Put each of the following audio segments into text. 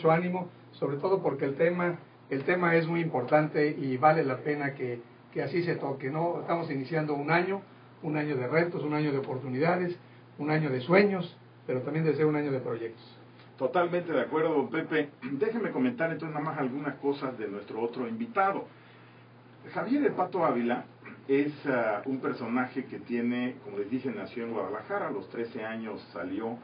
mucho ánimo, sobre todo porque el tema es muy importante y vale la pena que así se toque, ¿no? Estamos iniciando un año de retos, un año de oportunidades, un año de sueños, pero también debe ser un año de proyectos. Totalmente de acuerdo, don Pepe. Déjeme comentar entonces nada más algunas cosas de nuestro otro invitado. Javier El Pato Ávila es un personaje que tiene, como les dije, nació en Guadalajara, a los 13 años salió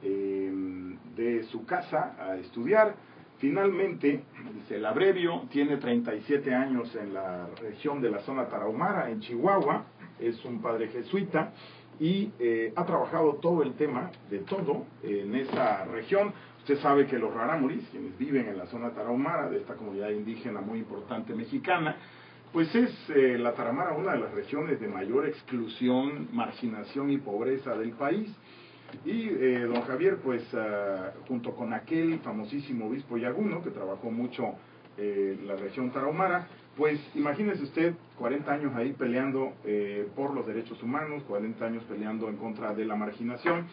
de su casa a estudiar. Finalmente, se el abrevio, tiene 37 años en la región de la zona tarahumara, en Chihuahua, es un padre jesuita y ha trabajado todo el tema de todo en esa región. Usted sabe que los rarámuris, quienes viven en la zona tarahumara, de esta comunidad indígena muy importante mexicana, pues es la Tarahumara una de las regiones de mayor exclusión, marginación y pobreza del país. Y don Javier, pues junto con aquel famosísimo obispo Yaguno, que trabajó mucho la región tarahumara, pues imagínese usted 40 años ahí peleando por los derechos humanos, 40 años peleando en contra de la marginación.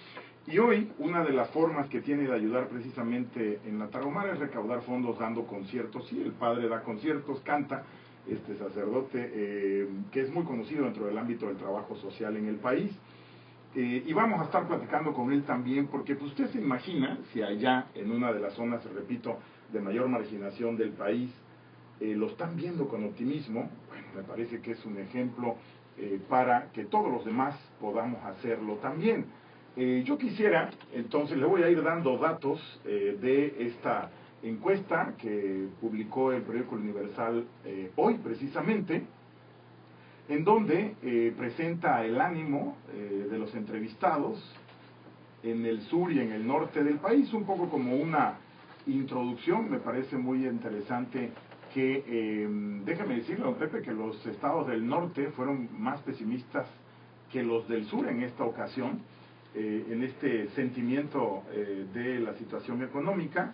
Y hoy, una de las formas que tiene de ayudar precisamente en la tarahumara es recaudar fondos dando conciertos. Sí, el padre da conciertos, canta, este sacerdote que es muy conocido dentro del ámbito del trabajo social en el país. Y vamos a estar platicando con él también, porque pues, usted se imagina si allá en una de las zonas, repito, de mayor marginación del país, lo están viendo con optimismo. Bueno, me parece que es un ejemplo para que todos los demás podamos hacerlo también. Yo quisiera, entonces, le voy a ir dando datos de esta encuesta que publicó el periódico Universal hoy precisamente, en donde presenta el ánimo de los entrevistados en el sur y en el norte del país, un poco como una introducción. Me parece muy interesante que, déjame decirle, don Pepe, que los estados del norte fueron más pesimistas que los del sur en esta ocasión, en este sentimiento de la situación económica.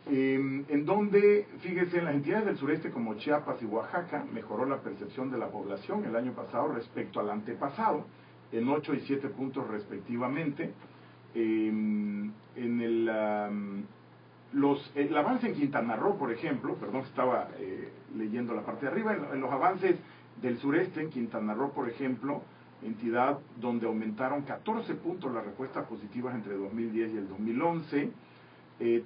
En donde, fíjese, en las entidades del sureste como Chiapas y Oaxaca, mejoró la percepción de la población el año pasado respecto al antepasado, en 8 y 7 puntos respectivamente. El avance en Quintana Roo, por ejemplo, perdón, estaba leyendo la parte de arriba, en los avances del sureste, en Quintana Roo, por ejemplo, entidad donde aumentaron 14 puntos las respuestas positivas entre 2010 y el 2011,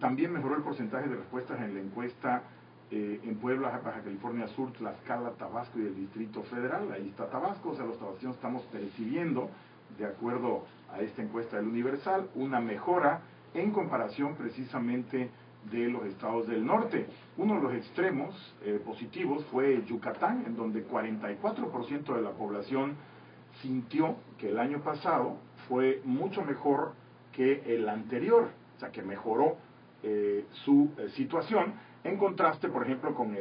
también mejoró el porcentaje de respuestas en la encuesta en Puebla, Baja California Sur, Tlaxcala, Tabasco y el Distrito Federal. Ahí está Tabasco, o sea, los tabasqueños estamos percibiendo, de acuerdo a esta encuesta del Universal, una mejora en comparación precisamente de los estados del norte. Uno de los extremos positivos fue Yucatán, en donde 44% de la población sintió que el año pasado fue mucho mejor que el anterior, o sea, que mejoró su situación, en contraste, por ejemplo, con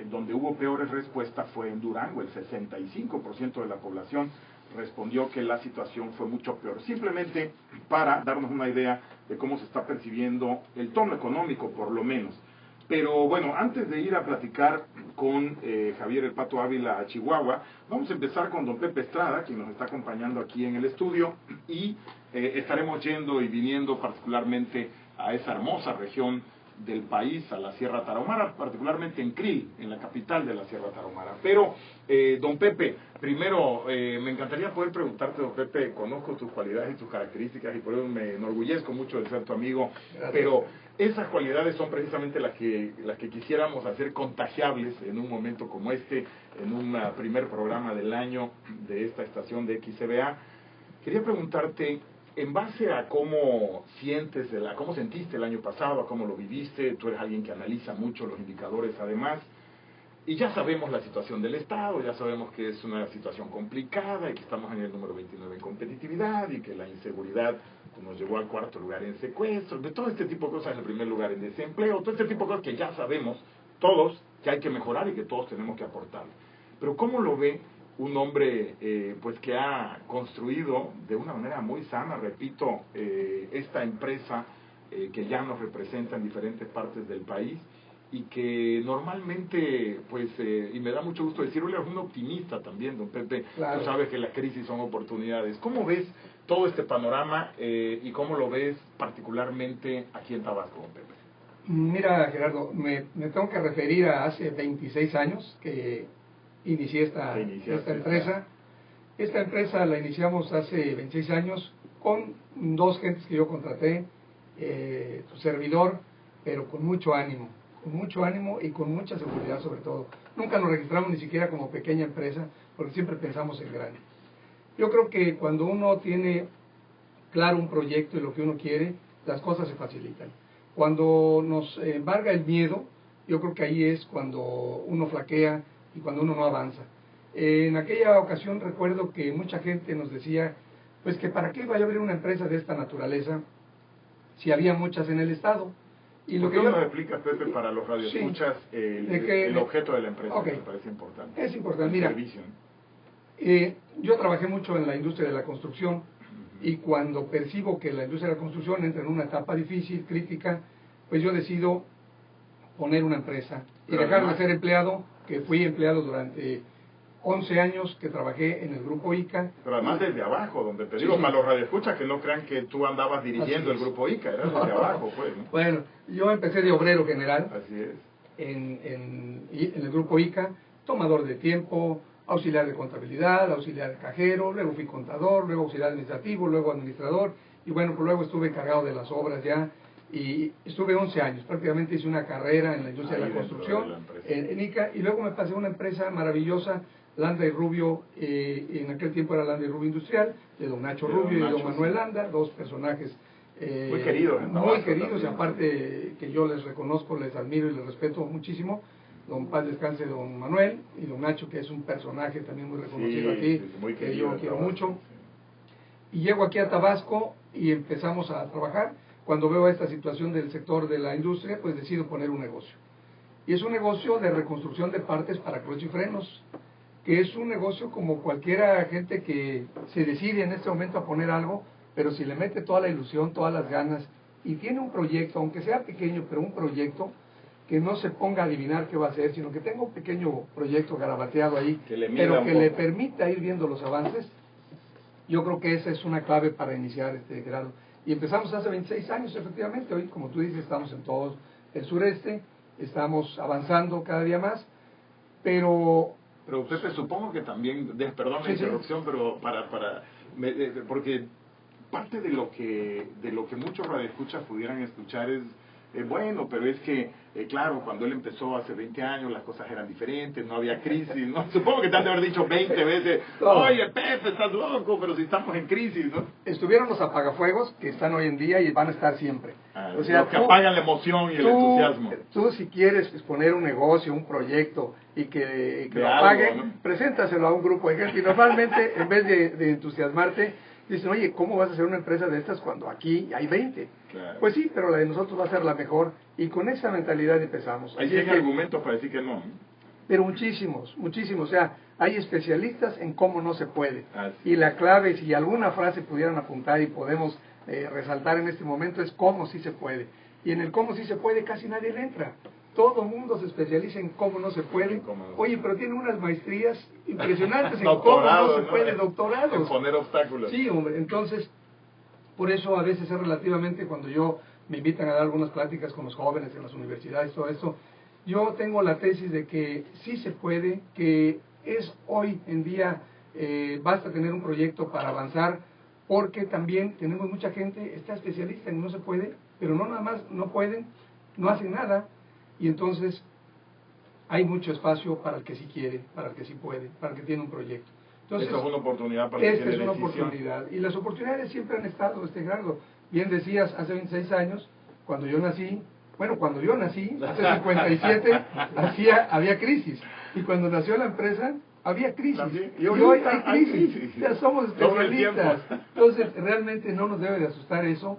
donde hubo peores respuestas fue en Durango. El 65% de la población respondió que la situación fue mucho peor. Simplemente para darnos una idea de cómo se está percibiendo el tono económico, por lo menos. Pero bueno, antes de ir a platicar con Javier El Pato Ávila a Chihuahua, vamos a empezar con don Pepe Estrada, quien nos está acompañando aquí en el estudio, y estaremos yendo y viniendo particularmente a esa hermosa región del país, a la Sierra Tarahumara, particularmente en Krill, en la capital de la Sierra Tarahumara. Pero, don Pepe, primero me encantaría poder preguntarte, don Pepe, conozco tus cualidades y tus características y por eso me enorgullezco mucho de ser tu amigo. Gracias. Pero esas cualidades son precisamente las que quisiéramos hacer contagiables en un momento como este, en un primer programa del año de esta estación de XCBA. Quería preguntarte, en base a cómo cómo sentiste el año pasado, a cómo lo viviste, tú eres alguien que analiza mucho los indicadores además, y ya sabemos la situación del Estado, ya sabemos que es una situación complicada y que estamos en el número 29 en competitividad y que la inseguridad nos llevó al cuarto lugar en secuestros, de todo este tipo de cosas, en el primer lugar en desempleo, todo este tipo de cosas que ya sabemos todos que hay que mejorar y que todos tenemos que aportar. Pero ¿cómo lo ve un hombre pues que ha construido de una manera muy sana, repito, esta empresa que ya nos representa en diferentes partes del país, y que normalmente, pues, y me da mucho gusto decirlo, es un optimista también, don Pepe. Claro. Tú sabes que las crisis son oportunidades. ¿Cómo ves todo este panorama y cómo lo ves particularmente aquí en Tabasco, don Pepe? Mira, Gerardo, me tengo que referir a hace 26 años que inicié esta empresa. Esta empresa la iniciamos hace 26 años con dos gentes que yo contraté, tu servidor, pero con mucho ánimo y con mucha seguridad sobre todo. Nunca nos registramos ni siquiera como pequeña empresa, porque siempre pensamos en grande. Yo creo que cuando uno tiene claro un proyecto y lo que uno quiere, las cosas se facilitan. Cuando nos embarga el miedo, yo creo que ahí es cuando uno flaquea y cuando uno no avanza. En aquella ocasión recuerdo que mucha gente nos decía, pues que para qué vaya a abrir una empresa de esta naturaleza si había muchas en el estado. Y lo que nos explica, Pepe, para los radioescuchas, sí, el objeto de la empresa, okay, me parece importante. Es importante, mira, yo trabajé mucho en la industria de la construcción, y cuando percibo que la industria de la construcción entra en una etapa difícil, crítica, pues yo decido poner una empresa y dejar de ser empleado, que fui empleado durante 11 años que trabajé en el grupo ICA. Pero además desde abajo, donde te digo, sí, para los radioescuchas que no crean que tú andabas dirigiendo el grupo ICA, era desde abajo, pues, ¿no? Bueno, yo empecé de obrero general. Así es. En el grupo ICA, tomador de tiempo, auxiliar de contabilidad, auxiliar de cajero, luego fui contador, luego auxiliar administrativo, luego administrador, y bueno, pues luego estuve encargado de las obras ya, y estuve 11 años, prácticamente hice una carrera en la industria de la construcción, en ICA, y luego me pasé a una empresa maravillosa, Landa y Rubio, en aquel tiempo era Landa y Rubio Industrial, de don Nacho Rubio y de don Manuel Landa, dos personajes muy queridos, muy queridos, y aparte que yo les reconozco, les admiro y les respeto muchísimo. Don Paz descanse, don Manuel, y don Nacho, que es un personaje también muy reconocido aquí, muy que yo quiero mucho. Y llego aquí a Tabasco y empezamos a trabajar. Cuando veo esta situación del sector de la industria, pues decido poner un negocio. Y es un negocio de reconstrucción de partes para clutch y frenos, que es un negocio como cualquiera gente que se decide en este momento a poner algo, pero si le mete toda la ilusión, todas las ganas, y tiene un proyecto, aunque sea pequeño, pero un proyecto, que no se ponga a adivinar qué va a hacer, sino que tenga un pequeño proyecto garabateado ahí, pero que le permita ir viendo los avances. Yo creo que esa es una clave para iniciar este grado. Y empezamos hace 26 años, efectivamente. Hoy, como tú dices, estamos en todo el sureste, estamos avanzando cada día más, pero Pepe, supongo que también, perdón la interrupción, sí, pero porque parte de lo que muchos radioescuchas pudieran escuchar es, bueno, pero es que, claro, cuando él empezó hace 20 años las cosas eran diferentes, no había crisis, ¿no? Supongo que te han de haber dicho 20 veces, oye, Pepe, estás loco, pero si estamos en crisis, ¿no? Estuvieron los apagafuegos que están hoy en día y van a estar siempre. O sea, los que apagan la emoción y el entusiasmo. Tú si quieres exponer un negocio, un proyecto y que lo apaguen, ¿no? Preséntaselo a un grupo de gente y normalmente en vez de entusiasmarte, dicen, oye, ¿cómo vas a hacer una empresa de estas cuando aquí hay 20? Claro. Pues sí, pero la de nosotros va a ser la mejor, y con esa mentalidad empezamos. Hay argumentos para decir que no. Pero muchísimos, o sea, hay especialistas en cómo no se puede. Y la clave, si alguna frase pudieran apuntar y podemos resaltar en este momento, es cómo sí se puede. Y en el cómo sí se puede casi nadie le entra. Todo el mundo se especializa en cómo no se puede. Oye, pero tiene unas maestrías impresionantes en cómo no se puede, doctorados. En poner obstáculos. Sí, hombre, entonces, por eso a veces es relativamente, cuando yo me invitan a dar algunas pláticas con los jóvenes en las universidades, todo esto, yo tengo la tesis de que sí se puede, que es hoy en día, basta tener un proyecto para avanzar, porque también tenemos mucha gente, está especialista en no se puede, pero no nada más no pueden, no hacen nada. Y entonces hay mucho espacio para el que sí quiere, para el que sí puede, para el que tiene un proyecto. Entonces, esta es una oportunidad para el que tiene esta es una oportunidad. Y las oportunidades siempre han estado, Gerardo. Bien decías, hace 26 años, cuando yo nací, hace 57, había crisis. Y cuando nació la empresa, había crisis. Y hoy hay crisis. Ya somos especialistas. Entonces, realmente no nos debe de asustar eso.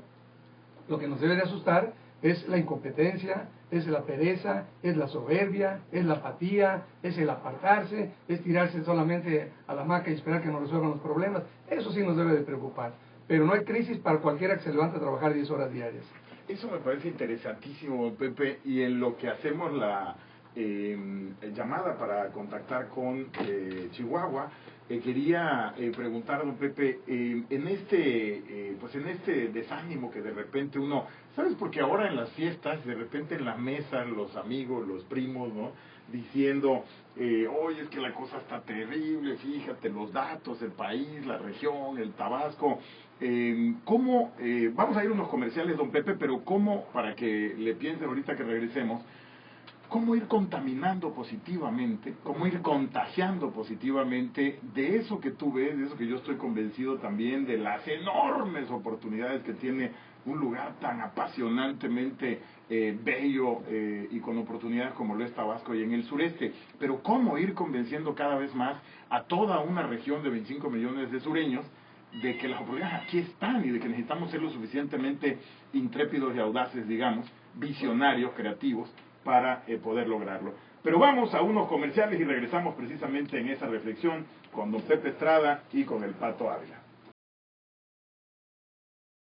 Lo que nos debe de asustar es la incompetencia, es la pereza, es la soberbia, es la apatía, es el apartarse, es tirarse solamente a la hamaca y esperar que nos resuelvan los problemas. Eso sí nos debe de preocupar. Pero no hay crisis para cualquiera que se levante a trabajar 10 horas diarias. Eso me parece interesantísimo, Pepe, y en lo que hacemos la llamada para contactar con Chihuahua, quería preguntar, don Pepe, en este desánimo que de repente uno, ¿sabes? Porque ahora en las fiestas, de repente en las mesas, los amigos, los primos, ¿no? Diciendo, oye, es que la cosa está terrible, fíjate, los datos, el país, la región, el Tabasco. ¿Cómo, vamos a ir a unos comerciales, don Pepe, pero cómo, para que le piense ahorita que regresemos, cómo ir contaminando positivamente, cómo ir contagiando positivamente de eso que tú ves, de eso que yo estoy convencido también, de las enormes oportunidades que tiene un lugar tan apasionantemente bello y con oportunidades como lo es Tabasco y en el sureste, pero cómo ir convenciendo cada vez más a toda una región de 25 millones de sureños de que las oportunidades aquí están y de que necesitamos ser lo suficientemente intrépidos y audaces, digamos, visionarios, creativos, para poder lograrlo. Pero vamos a unos comerciales y regresamos precisamente en esa reflexión con don Pepe Estrada y con el Pato Ávila.